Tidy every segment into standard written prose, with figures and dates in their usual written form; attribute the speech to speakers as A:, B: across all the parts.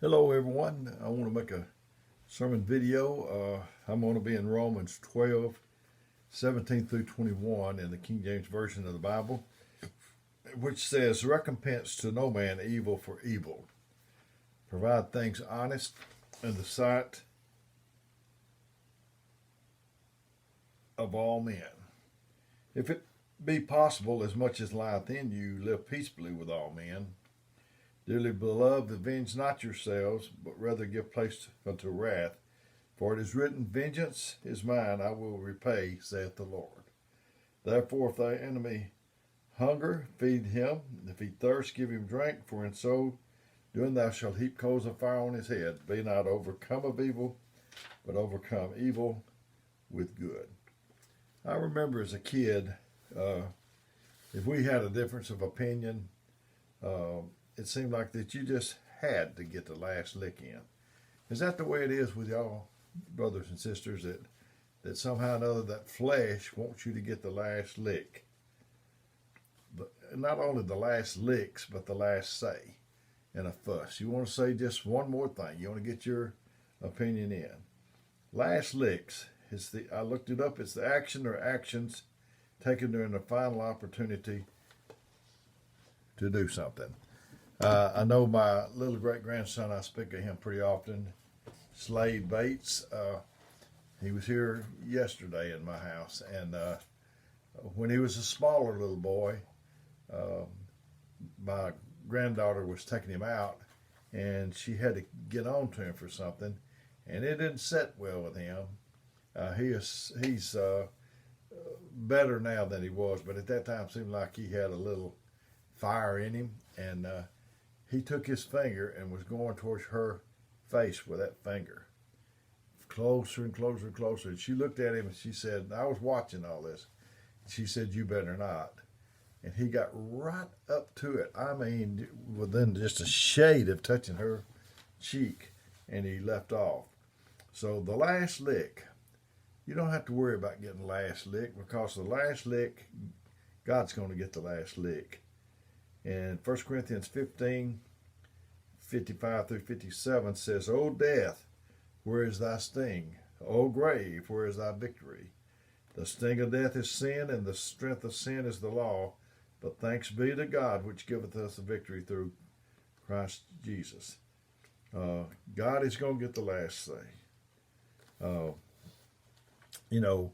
A: Hello, everyone. I want to make a sermon video. I'm going to be in Romans 12, 17 through 21 in the King James Version of the Bible, which says, "Recompense to no man evil for evil. Provide things honest in the sight of all men. If it be possible, as much as lieth in you, live peaceably with all men. Dearly beloved, avenge not yourselves, but rather give place unto wrath. For it is written, Vengeance is mine, I will repay, saith the Lord. Therefore, if thy enemy hunger, feed him. If he thirst, give him drink. For in so doing thou shalt heap coals of fire on his head. Be not overcome of evil, but overcome evil with good." I remember as a kid, if we had a difference of opinion, uh, it seemed like that you just had to get the last lick in. Is that the way it is with y'all, brothers and sisters, that somehow or another that flesh wants you to get the last lick? But not only the last licks, but the last say in a fuss. You want to say just one more thing. You want to get your opinion in. Last licks, I looked it up, it's the action or actions taken during the final opportunity to do something. I know my little great grandson, I speak of him pretty often, Slade Bates. He was here yesterday in my house, and when he was a smaller little boy, uh, my granddaughter was taking him out, and she had to get on to him for something, and it didn't sit well with him. He's better now than he was, but at that time it seemed like he had a little fire in him, and he took his finger and was going towards her face with that finger, closer and closer and closer. And she looked at him and she said, I was watching all this. She said, "You better not." And he got right up to it. I mean, within just a shade of touching her cheek, and he left off. So the last lick, you don't have to worry about getting the last lick, because the last lick, God's going to get the last lick. And 1 Corinthians 15, 55 through 57 says, "O death, where is thy sting? O grave, where is thy victory? The sting of death is sin, and the strength of sin is the law. But thanks be to God, which giveth us the victory through Christ Jesus." God is going to get the last say. Uh, you know,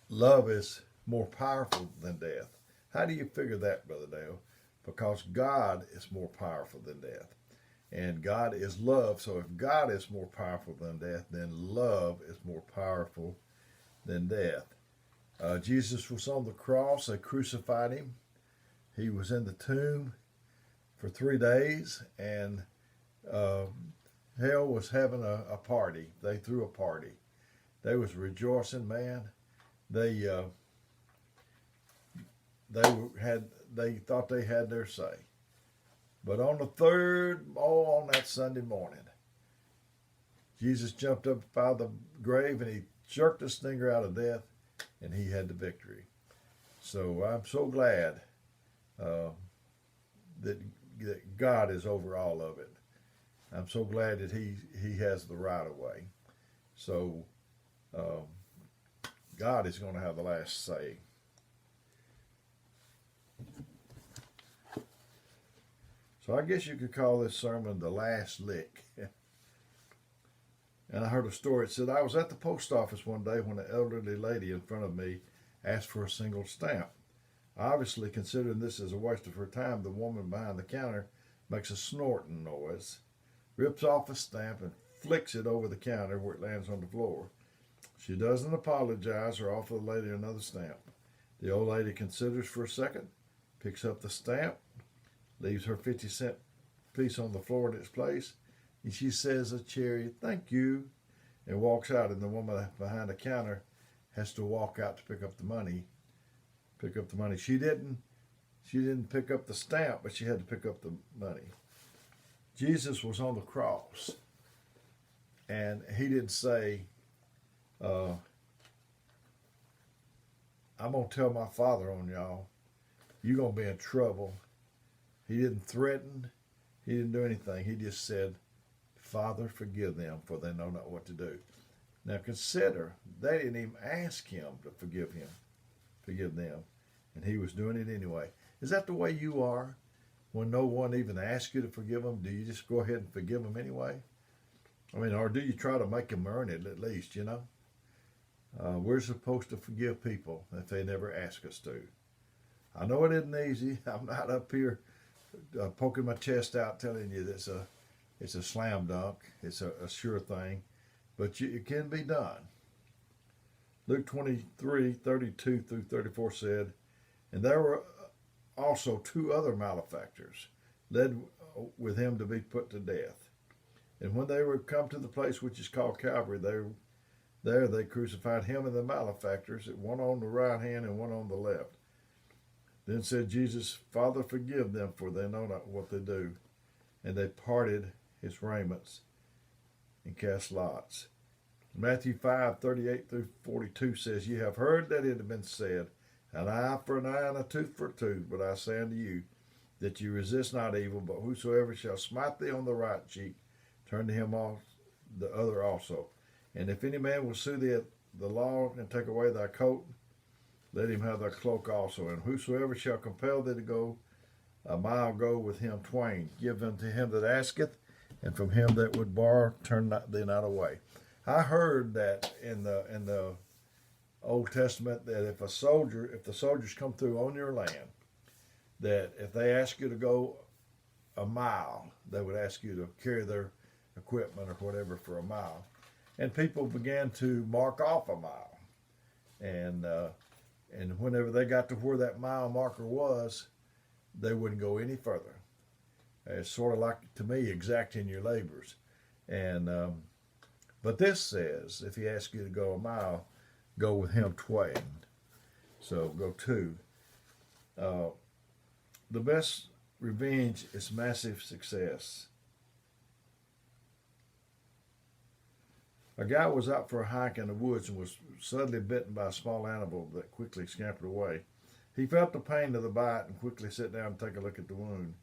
A: love is more powerful than death. How do you figure that, Brother Dale? Because God is more powerful than death. And God is love. So if God is more powerful than death, then love is more powerful than death. Jesus was on the cross. They crucified him. He was in the tomb for 3 days, and uh, hell was having a party. They threw a party. They was rejoicing, man. They they thought they had their say. But on the third, on that Sunday morning, Jesus jumped up out of the grave and he jerked the stinger out of death, and he had the victory. So I'm so glad uh, that God is over all of it. I'm so glad that he has the right of way. So God is going to have the last say. So I guess you could call this sermon the last lick. And I heard a story. It said, I was at the post office one day when an elderly lady in front of me asked for a single stamp. Obviously, considering this is a waste of her time, the woman behind the counter makes a snorting noise, rips off a stamp, and flicks it over the counter where it lands on the floor. She doesn't apologize or offer the lady another stamp. The old lady considers for a second, picks up the stamp, leaves her 50-cent piece on the floor in its place, and she says a cheery "thank you" and walks out, and the woman behind the counter has to walk out to pick up the money. She didn't pick up the stamp, but she had to pick up the money. Jesus was on the cross, and he didn't say, I'm going to tell my Father on y'all. You're going to be in trouble. He didn't threaten. He didn't do anything. He just said, Father, forgive them, for they know not what to do. Now consider, they didn't even ask him to forgive them, and he was doing it anyway. Is that the way you are? When no one even asks you to forgive them, do you just go ahead and forgive them anyway? I mean, or do you try to make them earn it at least, you know? We're supposed to forgive people if they never ask us to. I know it isn't easy. I'm not up here poking my chest out telling you that it's a slam dunk. It's a sure thing. But it can be done. Luke 23:32 through 34 said, and there were also two other malefactors, led with him to be put to death. And when they were come to the place which is called Calvary, they crucified him and the malefactors, one on the right hand and one on the left. Then said Jesus, Father, forgive them, for they know not what they do. And they parted his raiments and cast lots. Matthew 5:38 through 42 says, You have heard that it had been said, an eye for an eye and a tooth for a tooth. But I say unto you, that you resist not evil, but whosoever shall smite thee on the right cheek, turn to him off the other also. And if any man will sue thee at the law and take away thy coat, let him have thy cloak also. And whosoever shall compel thee to go a mile, go with him twain. Give unto him that asketh, and from him that would borrow, turn thee not away. I heard that in the Old Testament that if the soldiers come through on your land, that if they ask you to go a mile, they would ask you to carry their equipment or whatever for a mile. And people began to mark off a mile. And whenever they got to where that mile marker was, they wouldn't go any further. It's sort of like, to me, exacting your labors. And but this says, if he asks you to go a mile, go with him twain. So go two. The best revenge is massive success. A guy was out for a hike in the woods and was suddenly bitten by a small animal that quickly scampered away. He felt the pain of the bite and quickly sat down and took a look at the wound.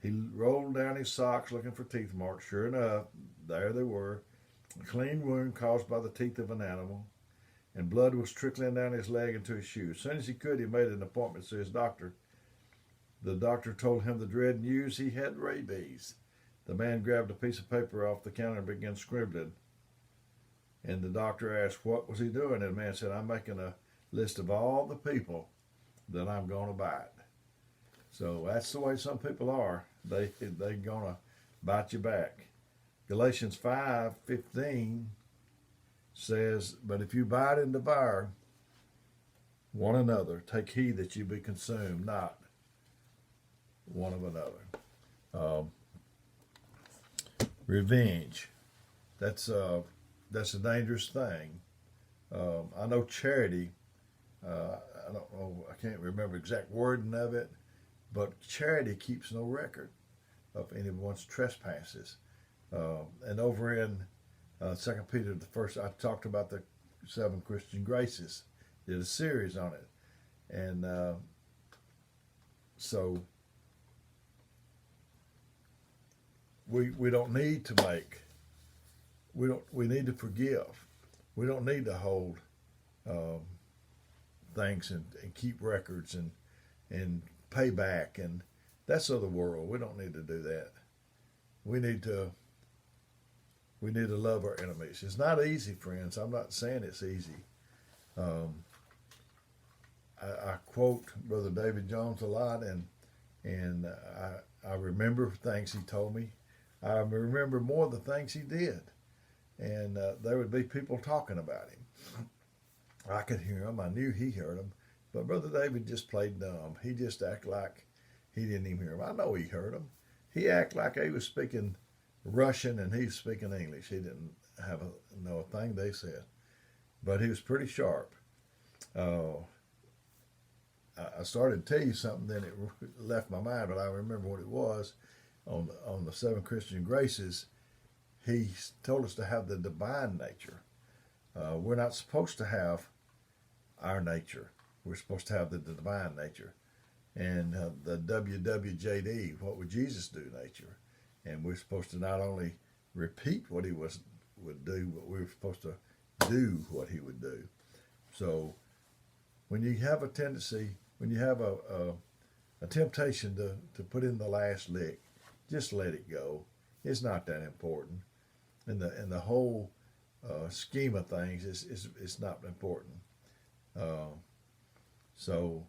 A: He rolled down his socks looking for teeth marks. Sure enough, there they were. A clean wound caused by the teeth of an animal, and blood was trickling down his leg into his shoe. As soon as he could, he made an appointment to his doctor. The doctor told him the dread news: he had rabies. The man grabbed a piece of paper off the counter and began scribbling. And the doctor asked, what was he doing? And the man said, I'm making a list of all the people that I'm going to bite. So that's the way some people are. They're going to bite you back. Galatians 5:15 says, but if you bite and devour one another, take heed that you be consumed, not one of another. Revenge. That's a dangerous thing. I know charity. I don't know. I can't remember exact wording of it, but charity keeps no record of anyone's trespasses. And over in 2 Peter the first, I talked about the 7 Christian graces. Did a series on it, and so we don't need to make. We need to forgive. We don't need to hold things and keep records and pay back, and that's of the world. We don't need to do that. We need to love our enemies. It's not easy, friends. I'm not saying it's easy. I quote Brother David Jones a lot, and I remember things he told me. I remember more of the things he did. And there would be people talking about him. I could hear him. I knew he heard them. But Brother David just played dumb. He just acted like he didn't even hear him. I know he heard him. He acted like he was speaking Russian and he was speaking English. He didn't know a thing they said. But he was pretty sharp. I started to tell you something, then it left my mind, but I remember what it was. On the 7 Christian graces, he told us to have the divine nature. We're not supposed to have our nature. We're supposed to have the divine nature. And the WWJD, what would Jesus do nature? And we're supposed to not only repeat what he would do, but we're supposed to do what he would do. So when you have a tendency, when you have a temptation to put in the last lick, just let it go. It's not that important. In the whole scheme of things, it's not important. So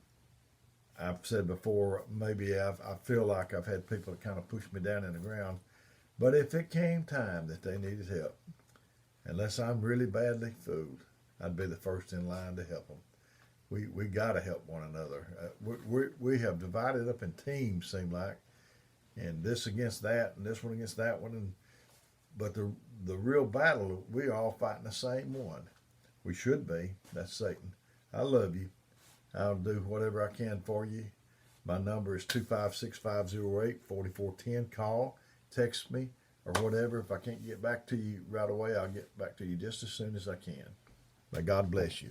A: I've said before, maybe I feel like I've had people kind of push me down in the ground. But if it came time that they needed help, unless I'm really badly fooled, I'd be the first in line to help them. We got to help one another. We have divided up in teams, seem like, and this against that, and this one against that one, but the real battle, we are all fighting the same one. We should be. That's Satan. I love you. I'll do whatever I can for you. My number is 256-508-4410. Call, text me, or whatever. If I can't get back to you right away, I'll get back to you just as soon as I can. May God bless you.